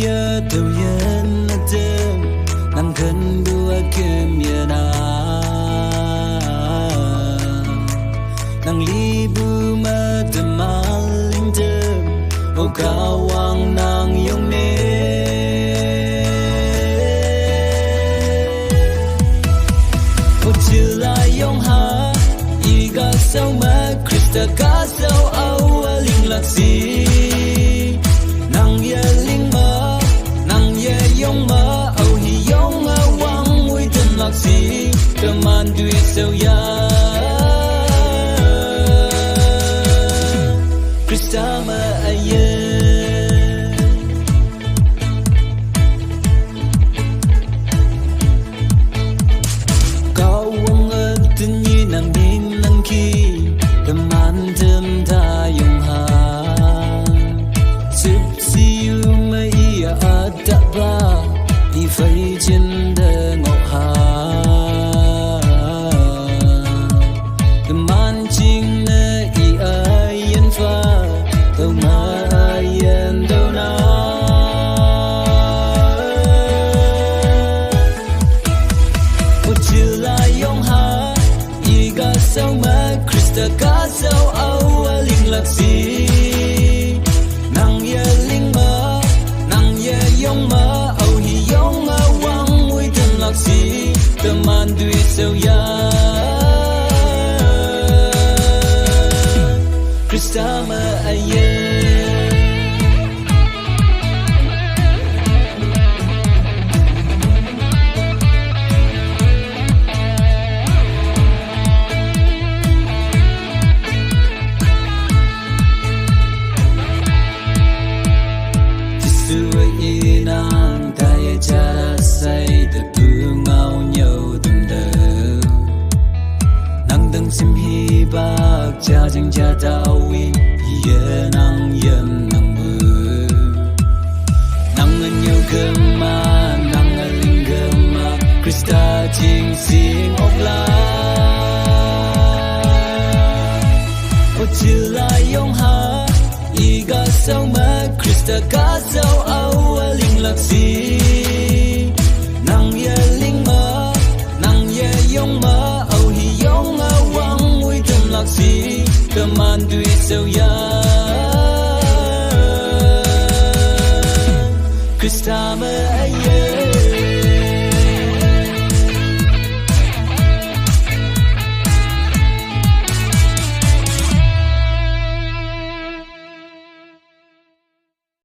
ya tau yen atem nang kan dua kem ya na nang libu madaling dem o kawang nang yong ne o chila yong ha iga sao ma krista ka sao awaling laksi nang ye ling ma nang ye yong ma au hi yong ma wang mui ten laksi teman duit sao ya krista ma aye sao ma krista ka sao awaling laksi nang ye ling ma nang ye yong ma au hi yong ma wang mui ten laksi teman duit sao ya krista ma aye sim hi bak cha jing cha dao win ye nang yen nang bu nang nyu gema nang ling gema krista jing sing of la o chila yong ha iga sao ma krista ka sao awaling laksi nang ye ling ma nang ye yong ma au hi yong ma laksi teman duit sao ya krista ma